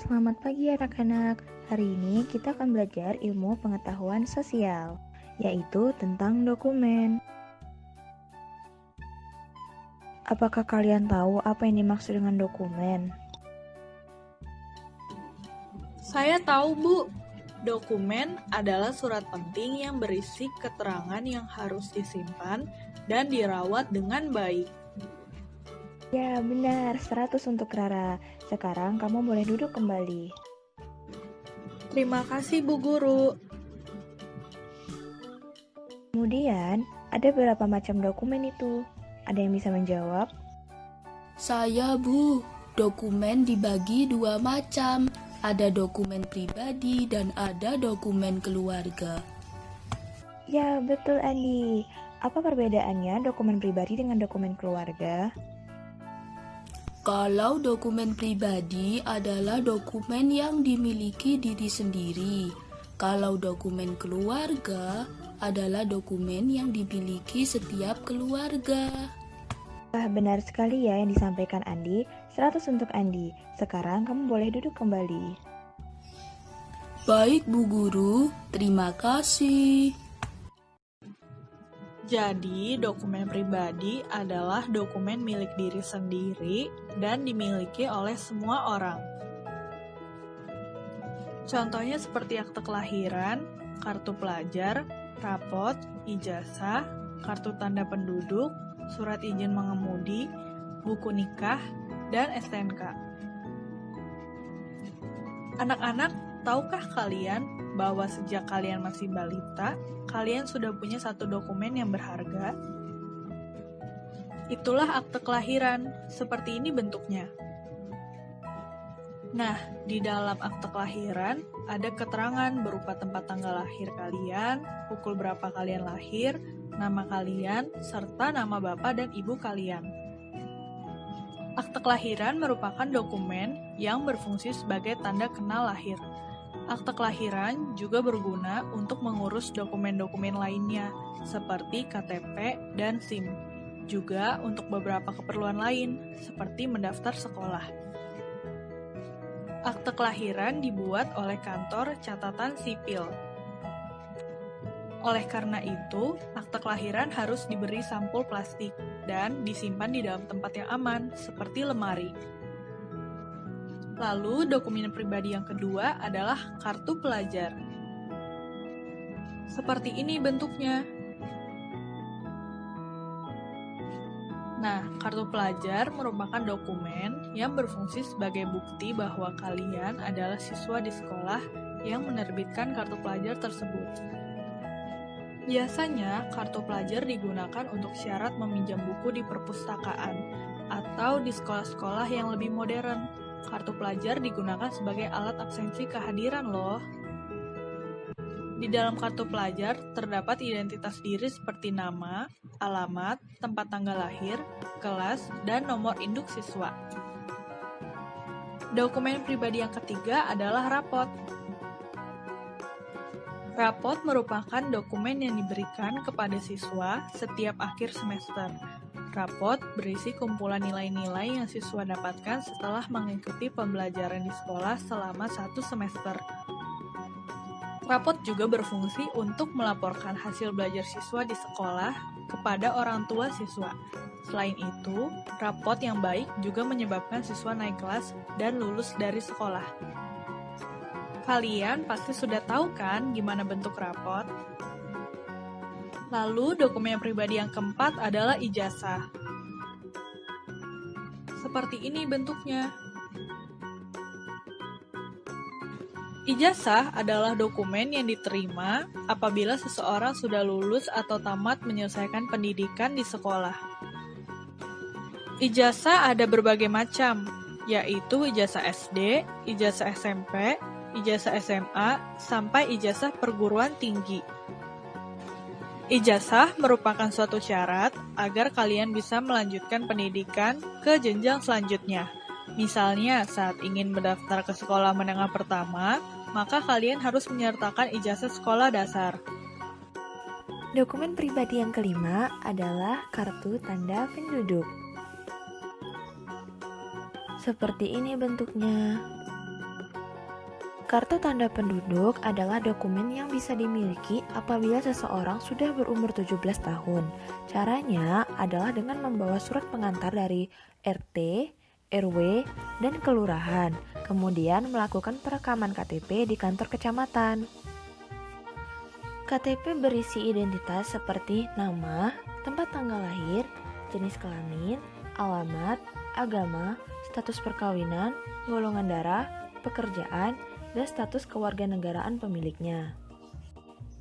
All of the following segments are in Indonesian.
Selamat pagi anak-anak. Hari ini kita akan belajar ilmu pengetahuan sosial, yaitu tentang dokumen. Apakah kalian tahu apa yang dimaksud dengan dokumen? Saya tahu, Bu. Dokumen adalah surat penting yang berisi keterangan yang harus disimpan dan dirawat dengan baik. Ya, benar. 100 untuk Rara. Sekarang kamu boleh duduk kembali. Terima kasih, Bu Guru. Kemudian, ada berapa macam dokumen itu? Ada yang bisa menjawab? Saya, Bu. Dokumen dibagi dua macam. Ada dokumen pribadi dan ada dokumen keluarga. Ya, betul Andi. Apa perbedaannya dokumen pribadi dengan dokumen keluarga? Kalau dokumen pribadi adalah dokumen yang dimiliki diri sendiri. Kalau dokumen keluarga adalah dokumen yang dimiliki setiap keluarga. Wah, benar sekali ya yang disampaikan Andi. 100 untuk Andi. Sekarang kamu boleh duduk kembali. Baik, Bu Guru. Terima kasih. Jadi, dokumen pribadi adalah dokumen milik diri sendiri dan dimiliki oleh semua orang. Contohnya seperti akte kelahiran, kartu pelajar, rapot, ijazah, kartu tanda penduduk, surat izin mengemudi, buku nikah, dan STNK. Anak-anak, tahukah kalian bahwa sejak kalian masih balita, kalian sudah punya satu dokumen yang berharga? Itulah akte kelahiran, seperti ini bentuknya. Nah, di dalam akte kelahiran ada keterangan berupa tempat tanggal lahir kalian, pukul berapa kalian lahir, nama kalian, serta nama bapak dan ibu kalian. Akte kelahiran merupakan dokumen yang berfungsi sebagai tanda kenal lahir. Akte kelahiran juga berguna untuk mengurus dokumen-dokumen lainnya, seperti KTP dan SIM. Juga untuk beberapa keperluan lain, seperti mendaftar sekolah. Akte kelahiran dibuat oleh kantor catatan sipil. Oleh karena itu, akte kelahiran harus diberi sampul plastik dan disimpan di dalam tempat yang aman, seperti lemari. Lalu, dokumen pribadi yang kedua adalah kartu pelajar. Seperti ini bentuknya. Nah, kartu pelajar merupakan dokumen yang berfungsi sebagai bukti bahwa kalian adalah siswa di sekolah yang menerbitkan kartu pelajar tersebut. Biasanya, kartu pelajar digunakan untuk syarat meminjam buku di perpustakaan atau di sekolah-sekolah yang lebih modern. Kartu pelajar digunakan sebagai alat absensi kehadiran loh. Di dalam kartu pelajar terdapat identitas diri seperti nama, alamat, tempat tanggal lahir, kelas, dan nomor induk siswa. Dokumen pribadi yang ketiga adalah rapot. Rapot merupakan dokumen yang diberikan kepada siswa setiap akhir semester. Rapot berisi kumpulan nilai-nilai yang siswa dapatkan setelah mengikuti pembelajaran di sekolah selama 1 semester. Rapot juga berfungsi untuk melaporkan hasil belajar siswa di sekolah kepada orang tua siswa. Selain itu, rapot yang baik juga menyebabkan siswa naik kelas dan lulus dari sekolah. Kalian pasti sudah tahu kan gimana bentuk rapot? Lalu, dokumen pribadi yang keempat adalah ijazah. Seperti ini bentuknya. Ijazah adalah dokumen yang diterima apabila seseorang sudah lulus atau tamat menyelesaikan pendidikan di sekolah. Ijazah ada berbagai macam, yaitu ijazah SD, ijazah SMP, ijazah SMA, sampai ijazah perguruan tinggi. Ijazah merupakan suatu syarat agar kalian bisa melanjutkan pendidikan ke jenjang selanjutnya. Misalnya, saat ingin mendaftar ke sekolah menengah pertama, maka kalian harus menyertakan ijazah sekolah dasar. Dokumen pribadi yang kelima adalah kartu tanda penduduk. Seperti ini bentuknya. Kartu tanda penduduk adalah dokumen yang bisa dimiliki apabila seseorang sudah berumur 17 tahun. Caranya adalah dengan membawa surat pengantar dari RT, RW, dan kelurahan, kemudian melakukan perekaman KTP di kantor kecamatan. KTP berisi identitas seperti nama, tempat tanggal lahir, jenis kelamin, alamat, agama, status perkawinan, golongan darah, pekerjaan, dan status kewarganegaraan pemiliknya.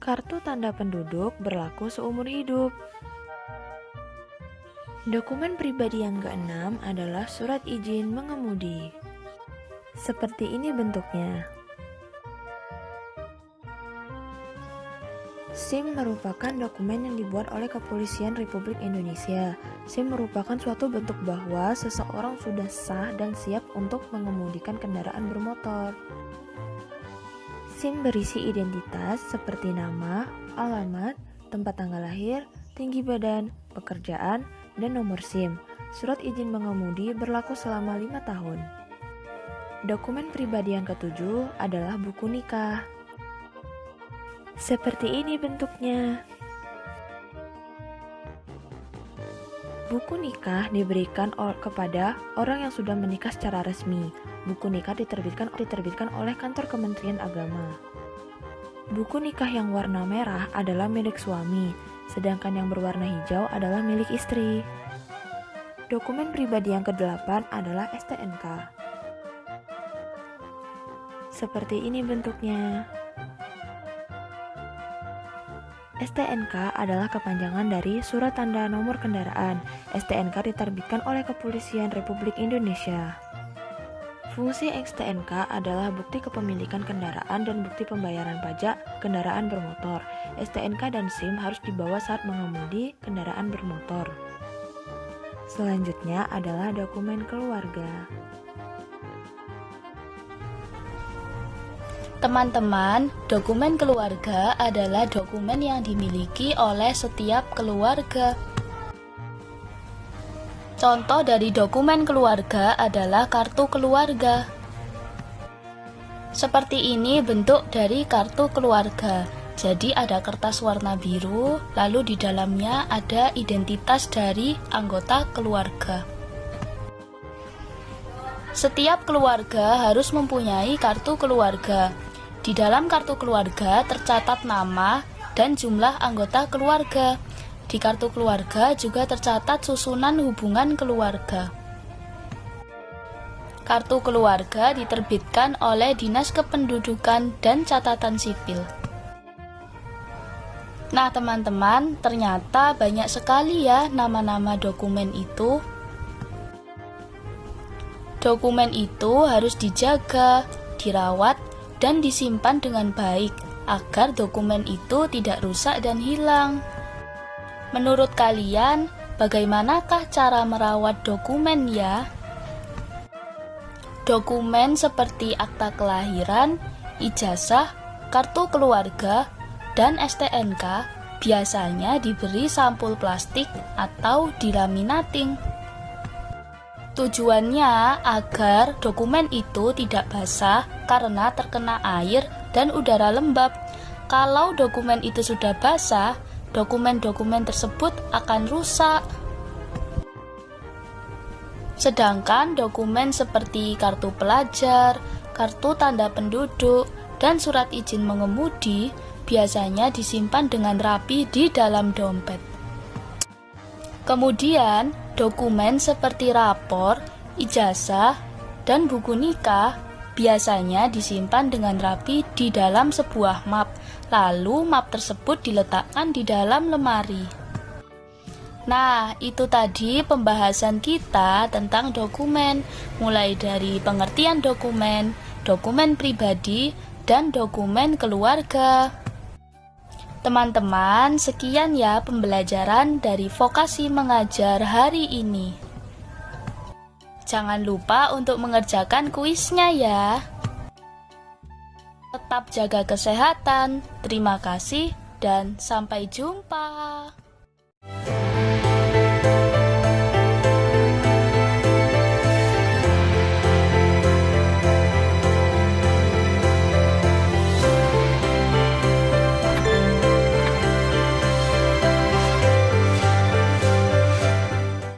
Kartu tanda penduduk berlaku seumur hidup. Dokumen pribadi yang keenam adalah surat izin mengemudi. Seperti ini bentuknya. SIM merupakan dokumen yang dibuat oleh Kepolisian Republik Indonesia. SIM merupakan suatu bentuk bahwa seseorang sudah sah dan siap untuk mengemudikan kendaraan bermotor. SIM berisi identitas seperti nama, alamat, tempat tanggal lahir, tinggi badan, pekerjaan, dan nomor SIM. Surat izin mengemudi berlaku selama 5 tahun. Dokumen pribadi yang ketujuh adalah buku nikah. Seperti ini bentuknya. Buku nikah diberikan kepada orang yang sudah menikah secara resmi. Buku nikah diterbitkan oleh kantor Kementerian Agama. Buku nikah yang warna merah adalah milik suami, sedangkan yang berwarna hijau adalah milik istri. Dokumen pribadi yang ke-8 adalah STNK. Seperti ini bentuknya. STNK adalah kepanjangan dari Surat Tanda Nomor Kendaraan. STNK diterbitkan oleh Kepolisian Republik Indonesia. Fungsi STNK adalah bukti kepemilikan kendaraan dan bukti pembayaran pajak kendaraan bermotor. STNK dan SIM harus dibawa saat mengemudi kendaraan bermotor. Selanjutnya adalah dokumen keluarga. Teman-teman, dokumen keluarga adalah dokumen yang dimiliki oleh setiap keluarga. Contoh dari dokumen keluarga adalah kartu keluarga. Seperti ini bentuk dari kartu keluarga. Jadi ada kertas warna biru, lalu di dalamnya ada identitas dari anggota keluarga. Setiap keluarga harus mempunyai kartu keluarga. Di dalam kartu keluarga tercatat nama dan jumlah anggota keluarga. Di kartu keluarga juga tercatat susunan hubungan keluarga. Kartu keluarga diterbitkan oleh Dinas Kependudukan dan Catatan Sipil. Nah teman-teman, ternyata banyak sekali ya nama-nama dokumen itu. Dokumen itu harus dijaga, dirawat, dan disimpan dengan baik agar dokumen itu tidak rusak dan hilang. Menurut kalian, bagaimanakah cara merawat dokumen ya? Dokumen seperti akta kelahiran, ijazah, kartu keluarga, dan STNK biasanya diberi sampul plastik atau dilaminating. Tujuannya agar dokumen itu tidak basah karena terkena air dan udara lembab. Kalau dokumen itu sudah basah, dokumen-dokumen tersebut akan rusak. Sedangkan dokumen seperti kartu pelajar, kartu tanda penduduk, dan surat izin mengemudi biasanya disimpan dengan rapi di dalam dompet. Kemudian, dokumen seperti rapor, ijazah, dan buku nikah biasanya disimpan dengan rapi di dalam sebuah map, lalu map tersebut diletakkan di dalam lemari. Nah, itu tadi pembahasan kita tentang dokumen, mulai dari pengertian dokumen, dokumen pribadi, dan dokumen keluarga. Teman-teman, sekian ya pembelajaran dari vokasi mengajar hari ini. Jangan lupa untuk mengerjakan kuisnya ya. Tetap jaga kesehatan. Terima kasih dan sampai jumpa.